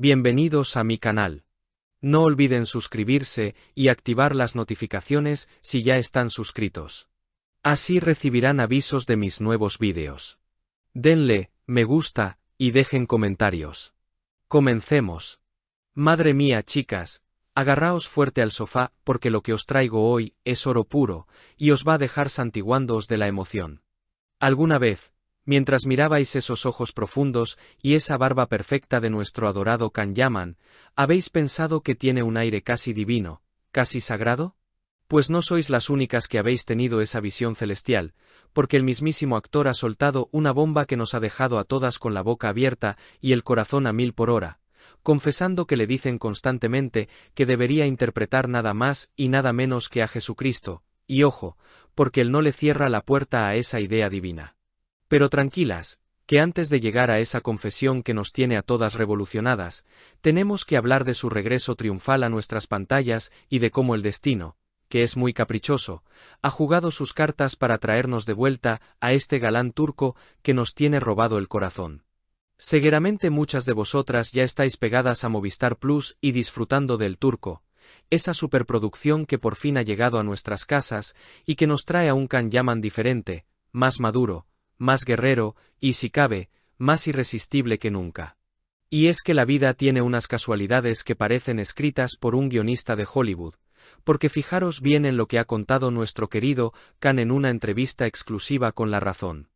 Bienvenidos a mi canal. No olviden suscribirse y activar las notificaciones si ya están suscritos. Así recibirán avisos de mis nuevos vídeos. Denle me gusta y dejen comentarios. Comencemos. Madre mía, chicas, agarraos fuerte al sofá porque lo que os traigo hoy es oro puro y os va a dejar santiguándoos de la emoción. ¿Alguna vez, mientras mirabais esos ojos profundos y esa barba perfecta de nuestro adorado Can Yaman, habéis pensado que tiene un aire casi divino, casi sagrado? Pues no sois las únicas que habéis tenido esa visión celestial, porque el mismísimo actor ha soltado una bomba que nos ha dejado a todas con la boca abierta y el corazón a 1000 por hora, confesando que le dicen constantemente que debería interpretar nada más y nada menos que a Jesucristo, y ojo, porque él no le cierra la puerta a esa idea divina. Pero tranquilas, que antes de llegar a esa confesión que nos tiene a todas revolucionadas, tenemos que hablar de su regreso triunfal a nuestras pantallas y de cómo el destino, que es muy caprichoso, ha jugado sus cartas para traernos de vuelta a este galán turco que nos tiene robado el corazón. Seguramente muchas de vosotras ya estáis pegadas a Movistar Plus y disfrutando del Turco, esa superproducción que por fin ha llegado a nuestras casas y que nos trae a un Can Yaman diferente, más maduro, más guerrero y, si cabe, más irresistible que nunca. Y es que la vida tiene unas casualidades que parecen escritas por un guionista de Hollywood, porque fijaros bien en lo que ha contado nuestro querido Can en una entrevista exclusiva con La Razón.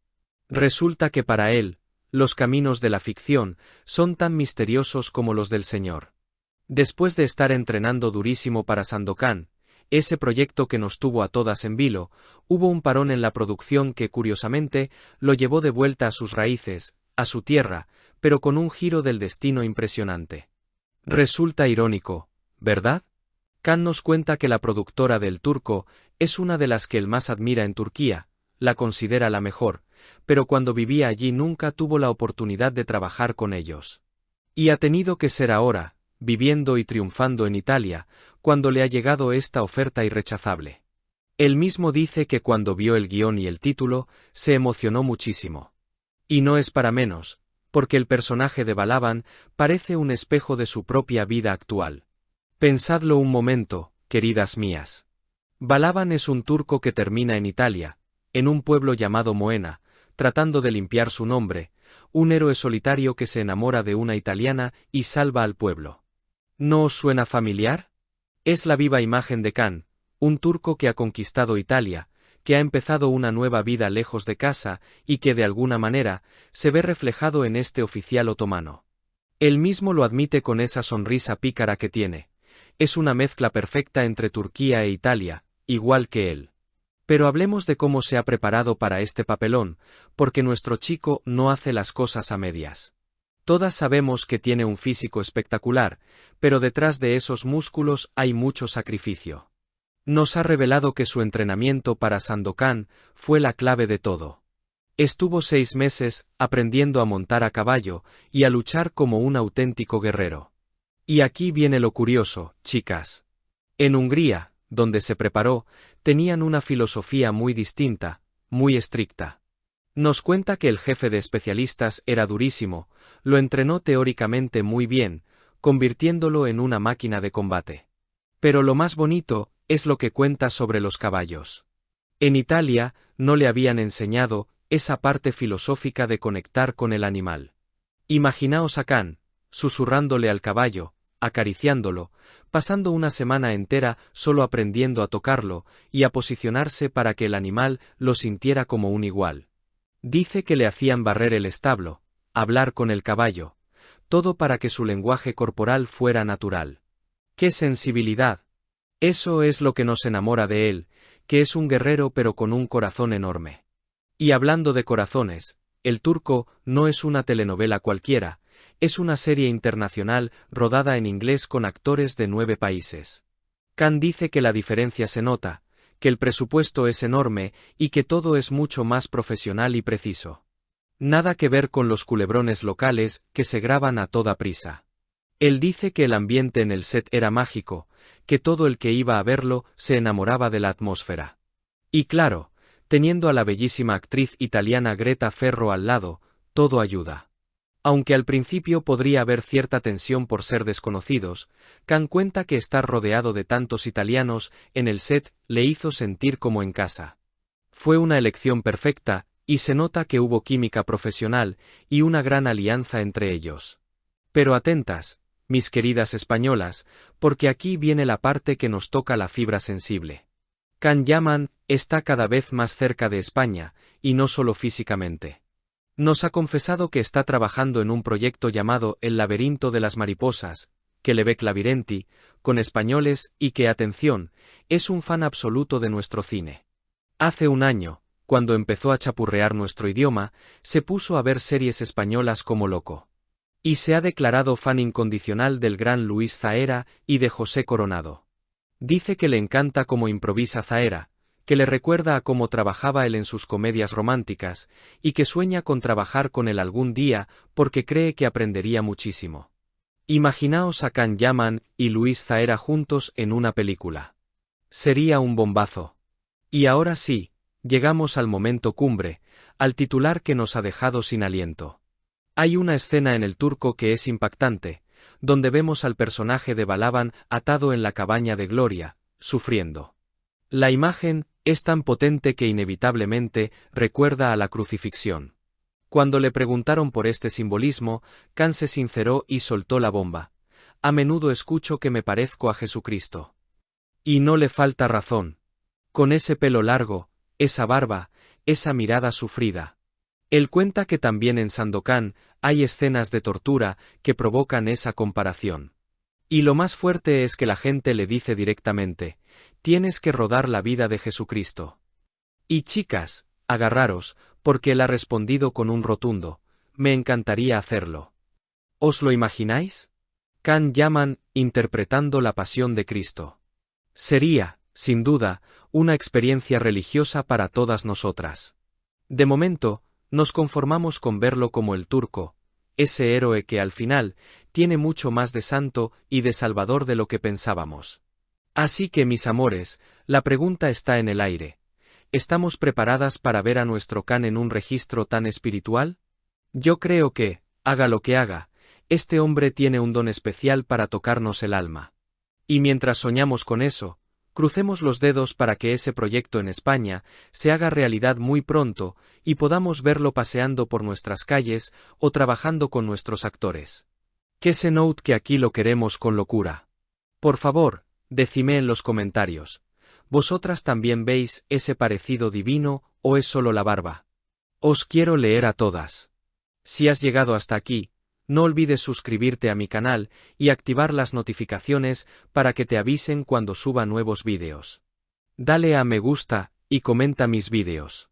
Resulta que para él, los caminos de la ficción son tan misteriosos como los del Señor. Después de estar entrenando durísimo para Sandokan, ese proyecto que nos tuvo a todas en vilo, hubo un parón en la producción que curiosamente lo llevó de vuelta a sus raíces, a su tierra, pero con un giro del destino impresionante. Resulta irónico, ¿verdad? Can nos cuenta que la productora del Turco es una de las que él más admira en Turquía, la considera la mejor, pero cuando vivía allí nunca tuvo la oportunidad de trabajar con ellos. Y ha tenido que ser ahora, viviendo y triunfando en Italia, cuando le ha llegado esta oferta irrechazable. Él mismo dice que cuando vio el guión y el título, se emocionó muchísimo. Y no es para menos, porque el personaje de Balaban parece un espejo de su propia vida actual. Pensadlo un momento, queridas mías. Balaban es un turco que termina en Italia, en un pueblo llamado Moena, tratando de limpiar su nombre, un héroe solitario que se enamora de una italiana y salva al pueblo. ¿No os suena familiar? Es la viva imagen de Can, un turco que ha conquistado Italia, que ha empezado una nueva vida lejos de casa y que de alguna manera se ve reflejado en este oficial otomano. Él mismo lo admite con esa sonrisa pícara que tiene. Es una mezcla perfecta entre Turquía e Italia, igual que él. Pero hablemos de cómo se ha preparado para este papelón, porque nuestro chico no hace las cosas a medias. Todas sabemos que tiene un físico espectacular, pero detrás de esos músculos hay mucho sacrificio. Nos ha revelado que su entrenamiento para Sandokan fue la clave de todo. Estuvo 6 meses aprendiendo a montar a caballo y a luchar como un auténtico guerrero. Y aquí viene lo curioso, chicas. En Hungría, donde se preparó, tenían una filosofía muy distinta, muy estricta. Nos cuenta que el jefe de especialistas era durísimo, lo entrenó teóricamente muy bien, convirtiéndolo en una máquina de combate. Pero lo más bonito es lo que cuenta sobre los caballos. En Italia no le habían enseñado esa parte filosófica de conectar con el animal. Imaginaos a Can, susurrándole al caballo, acariciándolo, pasando una semana entera solo aprendiendo a tocarlo y a posicionarse para que el animal lo sintiera como un igual. Dice que le hacían barrer el establo, hablar con el caballo, todo para que su lenguaje corporal fuera natural. ¡Qué sensibilidad! Eso es lo que nos enamora de él, que es un guerrero pero con un corazón enorme. Y hablando de corazones, El Turco no es una telenovela cualquiera, es una serie internacional rodada en inglés con actores de 9 países. Can dice que la diferencia se nota, que el presupuesto es enorme y que todo es mucho más profesional y preciso. Nada que ver con los culebrones locales que se graban a toda prisa. Él dice que el ambiente en el set era mágico, que todo el que iba a verlo se enamoraba de la atmósfera. Y claro, teniendo a la bellísima actriz italiana Greta Ferro al lado, todo ayuda. Aunque al principio podría haber cierta tensión por ser desconocidos, Khan cuenta que estar rodeado de tantos italianos en el set le hizo sentir como en casa. Fue una elección perfecta, y se nota que hubo química profesional y una gran alianza entre ellos. Pero atentas, mis queridas españolas, porque aquí viene la parte que nos toca la fibra sensible. Can Yaman está cada vez más cerca de España, y no solo físicamente. Nos ha confesado que está trabajando en un proyecto llamado El laberinto de las mariposas, que le ve Clavirenti, con españoles y que, atención, es un fan absoluto de nuestro cine. Hace un año, cuando empezó a chapurrear nuestro idioma, se puso a ver series españolas como loco. Y se ha declarado fan incondicional del gran Luis Zaera y de José Coronado. Dice que le encanta cómo improvisa Zaera, que le recuerda a cómo trabajaba él en sus comedias románticas, y que sueña con trabajar con él algún día porque cree que aprendería muchísimo. Imaginaos a Can Yaman y Luis Zaera juntos en una película. Sería un bombazo. Y ahora sí, llegamos al momento cumbre, al titular que nos ha dejado sin aliento. Hay una escena en El Turco que es impactante, donde vemos al personaje de Balaban atado en la cabaña de Gloria, sufriendo. La imagen es tan potente que inevitablemente recuerda a la crucifixión. Cuando le preguntaron por este simbolismo, Can se sinceró y soltó la bomba. A menudo escucho que me parezco a Jesucristo. Y no le falta razón. Con ese pelo largo, esa barba, esa mirada sufrida. Él cuenta que también en Sandokan hay escenas de tortura que provocan esa comparación. Y lo más fuerte es que la gente le dice directamente, tienes que rodar la vida de Jesucristo. Y chicas, agarraros, porque él ha respondido con un rotundo, me encantaría hacerlo. ¿Os lo imagináis? Can Yaman interpretando la pasión de Cristo. Sería, sin duda, una experiencia religiosa para todas nosotras. De momento, nos conformamos con verlo como el Turco, ese héroe que al final tiene mucho más de santo y de salvador de lo que pensábamos. Así que, mis amores, la pregunta está en el aire. ¿Estamos preparadas para ver a nuestro Can en un registro tan espiritual? Yo creo que, haga lo que haga, este hombre tiene un don especial para tocarnos el alma. Y mientras soñamos con eso, crucemos los dedos para que ese proyecto en España se haga realidad muy pronto y podamos verlo paseando por nuestras calles o trabajando con nuestros actores. Que se note que aquí lo queremos con locura. Por favor, decidme en los comentarios. ¿Vosotras también veis ese parecido divino o es solo la barba? Os quiero leer a todas. Si has llegado hasta aquí, no olvides suscribirte a mi canal y activar las notificaciones para que te avisen cuando suba nuevos vídeos. Dale a me gusta y comenta mis vídeos.